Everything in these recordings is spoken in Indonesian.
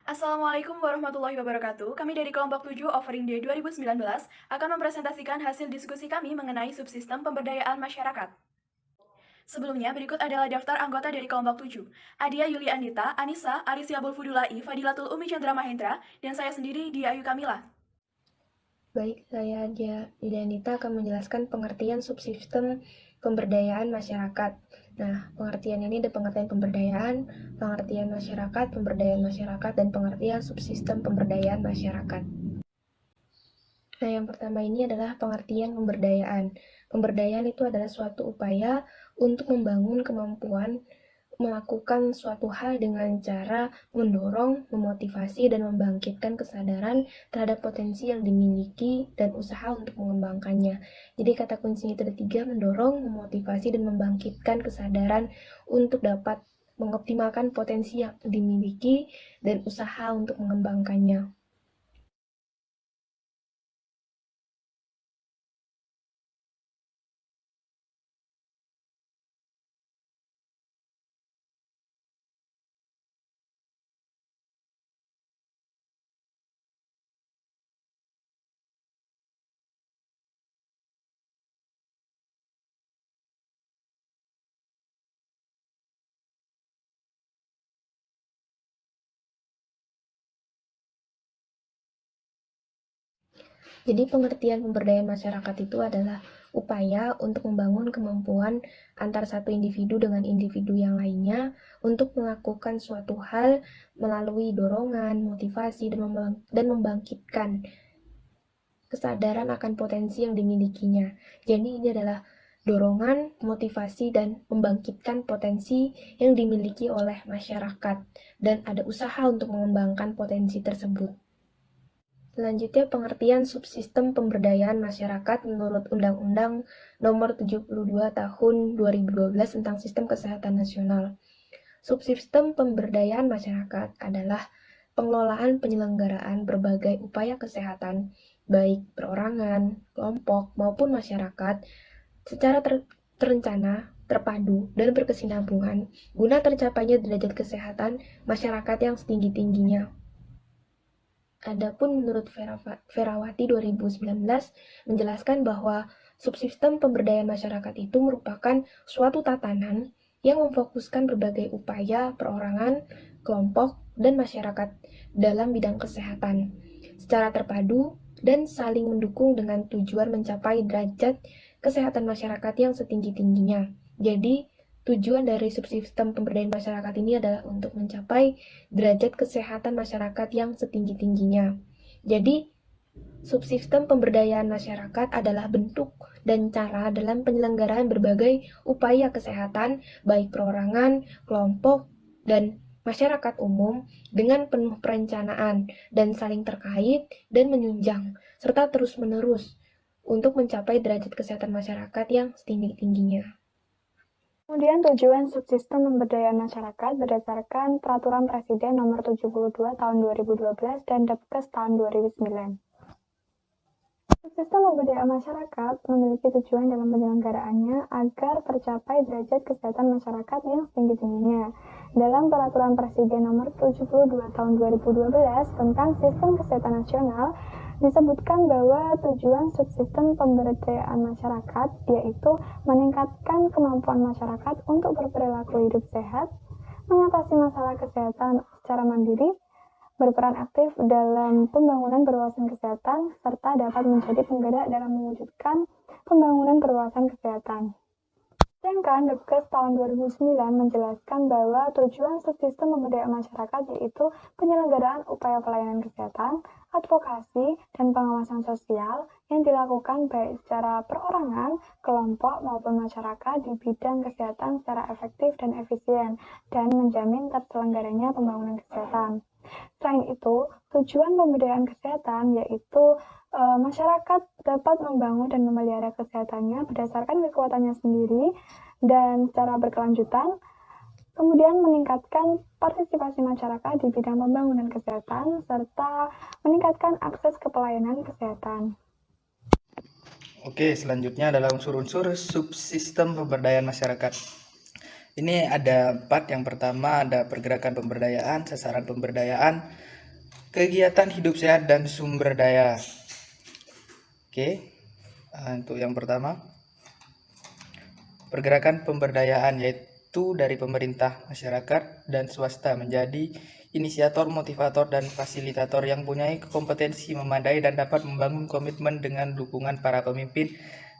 Assalamualaikum warahmatullahi wabarakatuh. Kami dari kelompok 7 Offering Day 2019 akan mempresentasikan hasil diskusi kami mengenai subsistem pemberdayaan masyarakat. Sebelumnya, berikut adalah daftar anggota dari kelompok 7. Adia Yuli Andita, Anissa, Arisya Bulfudulai, Fadilatul Umi Chandra Mahendra, dan saya sendiri, Dia Ayu Kamila. Baik, saya Dianita akan menjelaskan pengertian subsistem pemberdayaan masyarakat. Nah, pengertian ini ada pengertian pemberdayaan masyarakat, dan pengertian subsistem pemberdayaan masyarakat. Nah, yang pertama ini adalah pengertian pemberdayaan. Pemberdayaan itu adalah suatu upaya untuk membangun kemampuan melakukan suatu hal dengan cara mendorong, memotivasi, dan membangkitkan kesadaran terhadap potensi yang dimiliki dan usaha untuk mengembangkannya. Jadi kata kuncinya itu ada 3, mendorong, memotivasi, dan membangkitkan kesadaran untuk dapat mengoptimalkan potensi yang dimiliki dan usaha untuk mengembangkannya. Jadi pengertian pemberdayaan masyarakat itu adalah upaya untuk membangun kemampuan antar satu individu dengan individu yang lainnya untuk melakukan suatu hal melalui dorongan, motivasi, dan membangkitkan kesadaran akan potensi yang dimilikinya. Jadi ini adalah dorongan, motivasi, dan membangkitkan potensi yang dimiliki oleh masyarakat, dan ada usaha untuk mengembangkan potensi tersebut. Selanjutnya, pengertian subsistem pemberdayaan masyarakat menurut Undang-Undang Nomor 72 Tahun 2012 tentang Sistem Kesehatan Nasional. Subsistem pemberdayaan masyarakat adalah pengelolaan penyelenggaraan berbagai upaya kesehatan, baik perorangan, kelompok, maupun masyarakat, secara terencana, terpadu, dan berkesinambungan, guna tercapainya derajat kesehatan masyarakat yang setinggi-tingginya. Adapun menurut Ferawati 2019 menjelaskan bahwa subsistem pemberdayaan masyarakat itu merupakan suatu tatanan yang memfokuskan berbagai upaya perorangan, kelompok, dan masyarakat dalam bidang kesehatan secara terpadu dan saling mendukung dengan tujuan mencapai derajat kesehatan masyarakat yang setinggi-tingginya. Jadi, tujuan dari subsistem pemberdayaan masyarakat ini adalah untuk mencapai derajat kesehatan masyarakat yang setinggi-tingginya. Jadi, subsistem pemberdayaan masyarakat adalah bentuk dan cara dalam penyelenggaraan berbagai upaya kesehatan, baik perorangan, kelompok, dan masyarakat umum dengan penuh perencanaan dan saling terkait dan menunjang, serta terus-menerus untuk mencapai derajat kesehatan masyarakat yang setinggi-tingginya. Kemudian tujuan subsistem pemberdayaan masyarakat berdasarkan Peraturan Presiden Nomor 72 Tahun 2012 dan Depkes Tahun 2009. Subsistem pemberdayaan masyarakat memiliki tujuan dalam penyelenggaraannya agar tercapai derajat kesehatan masyarakat yang setinggi-tingginya. Dalam Peraturan Presiden Nomor 72 Tahun 2012 tentang Sistem Kesehatan Nasional, disebutkan bahwa tujuan subsistem pemberdayaan masyarakat yaitu meningkatkan kemampuan masyarakat untuk berperilaku hidup sehat, mengatasi masalah kesehatan secara mandiri, berperan aktif dalam pembangunan berwawasan kesehatan, serta dapat menjadi penggerak dalam mewujudkan pembangunan berwawasan kesehatan. Sedangkan Depkes tahun 2009 menjelaskan bahwa tujuan subsistem pemberdayaan masyarakat yaitu penyelenggaraan upaya pelayanan kesehatan, advokasi, dan pengawasan sosial yang dilakukan baik secara perorangan, kelompok, maupun masyarakat di bidang kesehatan secara efektif dan efisien, dan menjamin terselenggaranya pembangunan kesehatan. Selain itu, tujuan pemberdayaan kesehatan yaitu masyarakat dapat membangun dan memelihara kesehatannya berdasarkan kekuatannya sendiri dan secara berkelanjutan, kemudian meningkatkan partisipasi masyarakat di bidang pembangunan kesehatan, serta meningkatkan akses ke pelayanan kesehatan. Oke, selanjutnya adalah unsur-unsur subsistem pemberdayaan masyarakat. Ini ada 4. Yang pertama ada pergerakan pemberdayaan, sasaran pemberdayaan, Kegiatan hidup sehat dan sumber daya. Oke, untuk yang pertama, pergerakan pemberdayaan yaitu dari pemerintah, masyarakat, dan swasta menjadi inisiator, motivator, dan fasilitator yang punya kompetensi memadai dan dapat membangun komitmen dengan dukungan para pemimpin,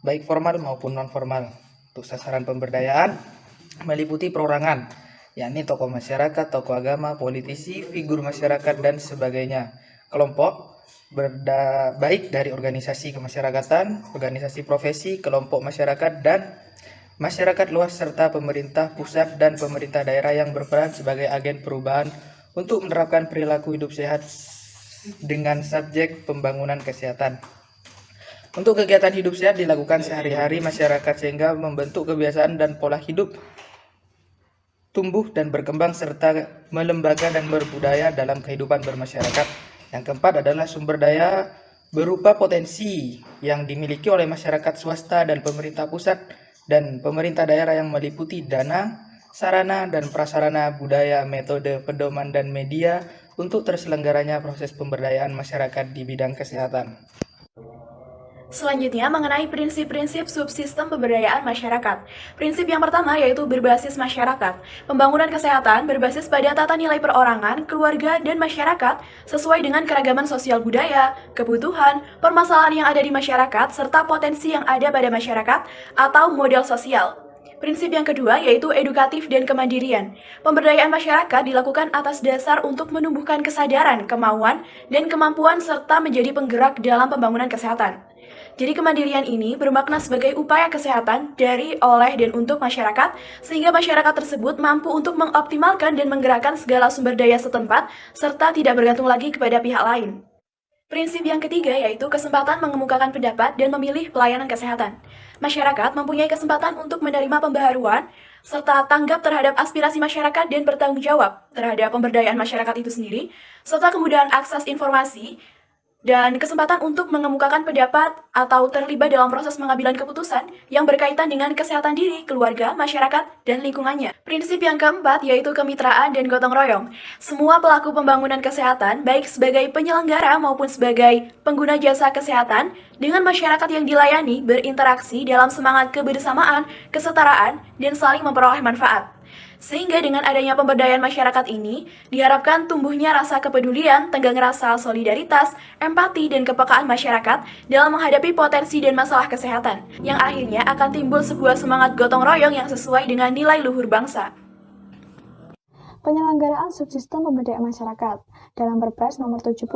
baik formal maupun non-formal. Untuk sasaran pemberdayaan meliputi perorangan, yakni tokoh masyarakat, tokoh agama, politisi, figur masyarakat, dan sebagainya. Kelompok baik dari organisasi kemasyarakatan, organisasi profesi, kelompok masyarakat, dan masyarakat luas serta pemerintah pusat dan pemerintah daerah yang berperan sebagai agen perubahan untuk menerapkan perilaku hidup sehat dengan subjek pembangunan kesehatan. Untuk kegiatan hidup sehat dilakukan sehari-hari masyarakat sehingga membentuk kebiasaan dan pola hidup tumbuh dan berkembang serta melembaga dan berbudaya dalam kehidupan bermasyarakat. Yang keempat adalah sumber daya berupa potensi yang dimiliki oleh masyarakat swasta dan pemerintah pusat dan pemerintah daerah yang meliputi dana, sarana, dan prasarana budaya, metode, pedoman, dan media untuk terselenggaranya proses pemberdayaan masyarakat di bidang kesehatan. Selanjutnya mengenai prinsip-prinsip subsistem pemberdayaan masyarakat. Prinsip yang pertama yaitu berbasis masyarakat. Pembangunan kesehatan berbasis pada tata nilai perorangan, keluarga, dan masyarakat sesuai dengan keragaman sosial budaya, kebutuhan, permasalahan yang ada di masyarakat, serta potensi yang ada pada masyarakat atau model sosial. Prinsip yang kedua yaitu edukatif dan kemandirian. Pemberdayaan masyarakat dilakukan atas dasar untuk menumbuhkan kesadaran, kemauan, dan kemampuan serta menjadi penggerak dalam pembangunan kesehatan. Jadi kemandirian ini bermakna sebagai upaya kesehatan dari, oleh, dan untuk masyarakat, sehingga masyarakat tersebut mampu untuk mengoptimalkan dan menggerakkan segala sumber daya setempat, serta tidak bergantung lagi kepada pihak lain. Prinsip yang ketiga yaitu kesempatan mengemukakan pendapat dan memilih pelayanan kesehatan. Masyarakat mempunyai kesempatan untuk menerima pembaharuan, serta tanggap terhadap aspirasi masyarakat dan bertanggung jawab terhadap pemberdayaan masyarakat itu sendiri, serta kemudahan akses informasi, dan kesempatan untuk mengemukakan pendapat atau terlibat dalam proses pengambilan keputusan yang berkaitan dengan kesehatan diri, keluarga, masyarakat, dan lingkungannya. Prinsip yang keempat yaitu kemitraan dan gotong royong. Semua pelaku pembangunan kesehatan, baik sebagai penyelenggara maupun sebagai pengguna jasa kesehatan, dengan masyarakat yang dilayani berinteraksi dalam semangat kebersamaan, kesetaraan, dan saling memperoleh manfaat. Sehingga dengan adanya pemberdayaan masyarakat ini, diharapkan tumbuhnya rasa kepedulian, tenggang rasa solidaritas, empati, dan kepekaan masyarakat dalam menghadapi potensi dan masalah kesehatan, yang akhirnya akan timbul sebuah semangat gotong royong yang sesuai dengan nilai luhur bangsa. Penyelenggaraan subsistem pemberdayaan masyarakat. Dalam Perpres nomor 72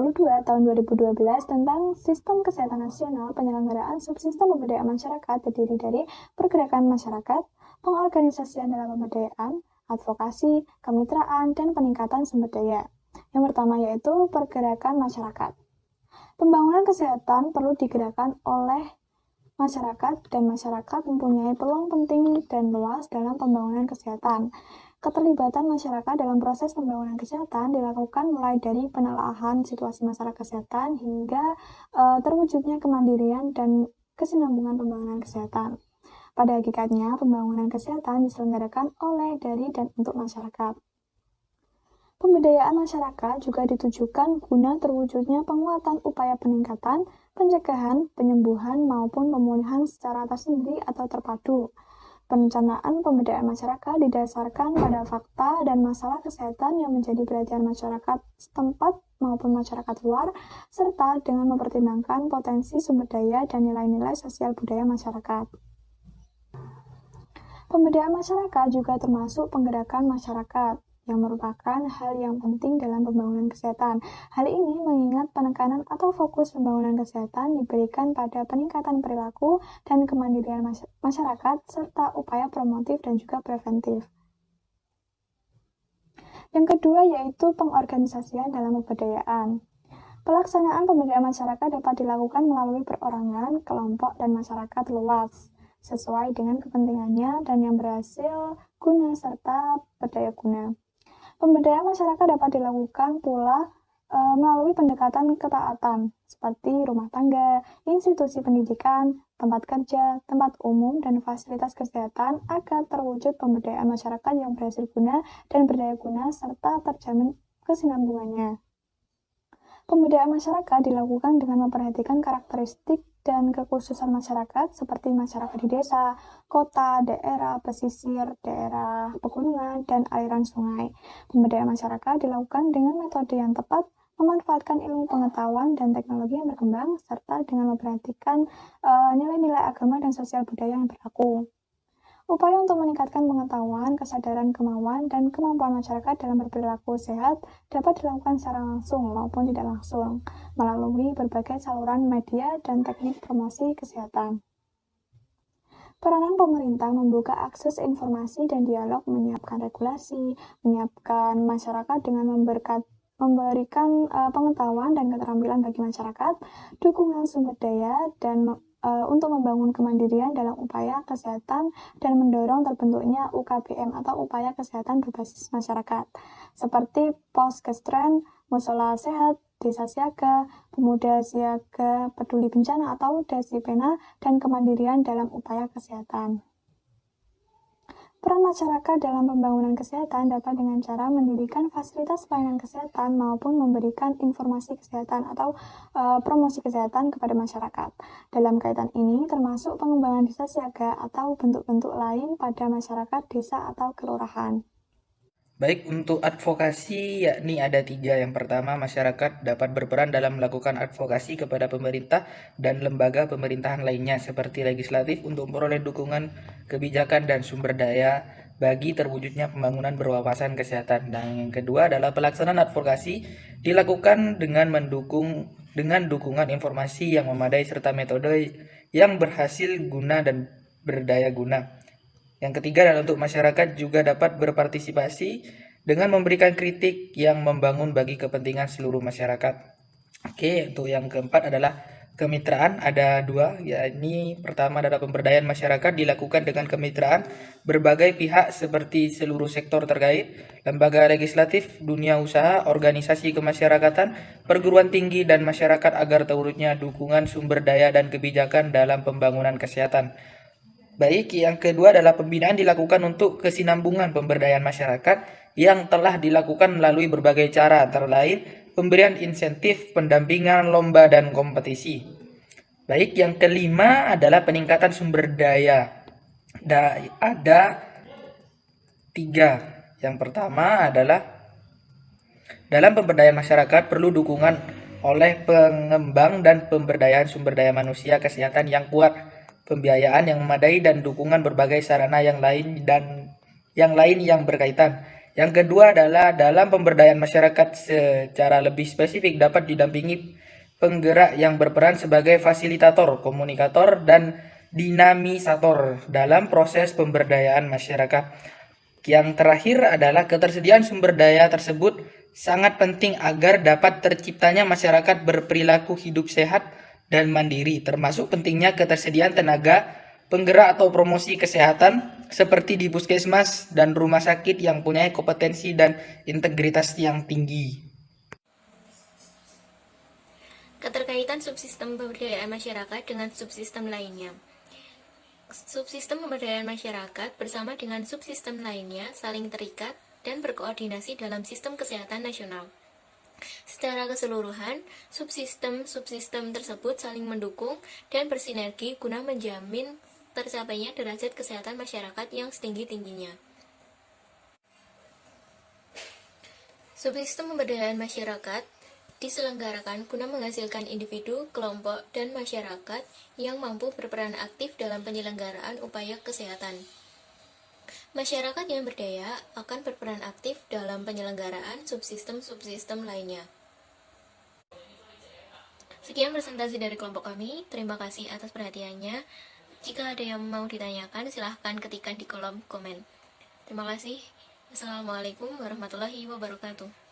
tahun 2012 tentang Sistem Kesehatan Nasional, penyelenggaraan subsistem pemberdayaan masyarakat terdiri dari pergerakan masyarakat, pengorganisasian dalam pemberdayaan, advokasi, kemitraan, dan peningkatan sumber daya. Yang pertama yaitu pergerakan masyarakat. Pembangunan kesehatan perlu digerakkan oleh masyarakat dan masyarakat mempunyai peluang penting dan luas dalam pembangunan kesehatan. Keterlibatan masyarakat dalam proses pembangunan kesehatan dilakukan mulai dari penelaahan situasi masalah kesehatan hingga terwujudnya kemandirian dan kesinambungan pembangunan kesehatan. Pada hakikatnya, pembangunan kesehatan diselenggarakan oleh, dari, dan untuk masyarakat. Pemberdayaan masyarakat juga ditujukan guna terwujudnya penguatan upaya peningkatan, pencegahan, penyembuhan, maupun pemulihan secara tersendiri atau terpadu. Perencanaan pemberdayaan masyarakat didasarkan pada fakta dan masalah kesehatan yang menjadi perhatian masyarakat setempat maupun masyarakat luar, serta dengan mempertimbangkan potensi sumber daya dan nilai-nilai sosial budaya masyarakat. Pemberdayaan masyarakat juga termasuk penggerakan masyarakat, yang merupakan hal yang penting dalam pembangunan kesehatan. Hal ini mengingat penekanan atau fokus pembangunan kesehatan diberikan pada peningkatan perilaku dan kemandirian masyarakat, serta upaya promotif dan juga preventif. Yang kedua yaitu pengorganisasian dalam pemberdayaan. Pelaksanaan pemberdayaan masyarakat dapat dilakukan melalui perorangan, kelompok, dan masyarakat luas, sesuai dengan kepentingannya dan yang berhasil guna serta berdaya guna. Pemberdayaan masyarakat dapat dilakukan pula melalui pendekatan ketaatan, seperti rumah tangga, institusi pendidikan, tempat kerja, tempat umum, dan fasilitas kesehatan agar terwujud pemberdayaan masyarakat yang berhasil guna dan berdaya guna serta terjamin kesinambungannya. Pemberdayaan masyarakat dilakukan dengan memperhatikan karakteristik dan kekhususan masyarakat seperti masyarakat di desa, kota, daerah pesisir, daerah pegunungan, dan aliran sungai. Pemberdayaan masyarakat dilakukan dengan metode yang tepat, memanfaatkan ilmu pengetahuan dan teknologi yang berkembang, serta dengan memperhatikan nilai-nilai agama dan sosial budaya yang berlaku. Upaya untuk meningkatkan pengetahuan, kesadaran, kemauan, dan kemampuan masyarakat dalam berperilaku sehat dapat dilakukan secara langsung maupun tidak langsung melalui berbagai saluran media dan teknik promosi kesehatan. Peranan pemerintah membuka akses informasi dan dialog, menyiapkan regulasi, menyiapkan masyarakat dengan memberikan pengetahuan dan keterampilan bagi masyarakat, dukungan sumber daya, dan untuk membangun kemandirian dalam upaya kesehatan dan mendorong terbentuknya UKBM atau upaya kesehatan berbasis masyarakat, seperti Poskestren, Musola Sehat, Desa Siaga, Pemuda Siaga Peduli Bencana atau Desipena, dan kemandirian dalam upaya kesehatan. Peran masyarakat dalam pembangunan kesehatan dapat dengan cara mendirikan fasilitas pelayanan kesehatan maupun memberikan informasi kesehatan atau promosi kesehatan kepada masyarakat. Dalam kaitan ini termasuk pengembangan desa siaga atau bentuk-bentuk lain pada masyarakat desa atau kelurahan. Baik, untuk advokasi yakni ada 3. Yang pertama, masyarakat dapat berperan dalam melakukan advokasi kepada pemerintah dan lembaga pemerintahan lainnya seperti legislatif untuk memperoleh dukungan kebijakan dan sumber daya bagi terwujudnya pembangunan berwawasan kesehatan. Dan yang kedua adalah pelaksanaan advokasi dilakukan dengan dukungan informasi yang memadai serta metode yang berhasil guna dan berdaya guna. Yang ketiga adalah untuk masyarakat juga dapat berpartisipasi dengan memberikan kritik yang membangun bagi kepentingan seluruh masyarakat. Oke, untuk yang keempat adalah kemitraan, ada 2, yakni pertama adalah pemberdayaan masyarakat dilakukan dengan kemitraan berbagai pihak seperti seluruh sektor terkait, lembaga legislatif, dunia usaha, organisasi kemasyarakatan, perguruan tinggi, dan masyarakat agar terwujudnya dukungan sumber daya dan kebijakan dalam pembangunan kesehatan. Baik, yang kedua adalah pembinaan dilakukan untuk kesinambungan pemberdayaan masyarakat yang telah dilakukan melalui berbagai cara, antara lain pemberian insentif, pendampingan, lomba, dan kompetisi. Baik, yang kelima adalah peningkatan sumber daya. Ada 3. Yang pertama adalah dalam pemberdayaan masyarakat perlu dukungan oleh pengembang dan pemberdayaan sumber daya manusia kesehatan yang kuat, pembiayaan yang memadai, dan dukungan berbagai sarana yang lain yang berkaitan. Yang kedua adalah dalam pemberdayaan masyarakat secara lebih spesifik dapat didampingi penggerak yang berperan sebagai fasilitator, komunikator, dan dinamisator dalam proses pemberdayaan masyarakat. Yang terakhir adalah ketersediaan sumber daya tersebut sangat penting agar dapat terciptanya masyarakat berperilaku hidup sehat dan mandiri, termasuk pentingnya ketersediaan tenaga penggerak atau promosi kesehatan seperti di puskesmas dan rumah sakit yang punya kompetensi dan integritas yang tinggi. Keterkaitan subsistem pemberdayaan masyarakat dengan subsistem lainnya. Subsistem pemberdayaan masyarakat bersama dengan subsistem lainnya saling terikat dan berkoordinasi dalam sistem kesehatan nasional. Secara keseluruhan, subsistem tersebut saling mendukung dan bersinergi guna menjamin tercapainya derajat kesehatan masyarakat yang setinggi-tingginya. Subsistem pemberdayaan masyarakat diselenggarakan guna menghasilkan individu, kelompok, dan masyarakat yang mampu berperan aktif dalam penyelenggaraan upaya kesehatan. Masyarakat yang berdaya akan berperan aktif dalam penyelenggaraan subsistem-subsistem lainnya. Sekian presentasi dari kelompok kami. Terima kasih atas perhatiannya. Jika ada yang mau ditanyakan, silahkan ketikkan di kolom komen. Terima kasih. Assalamualaikum warahmatullahi wabarakatuh.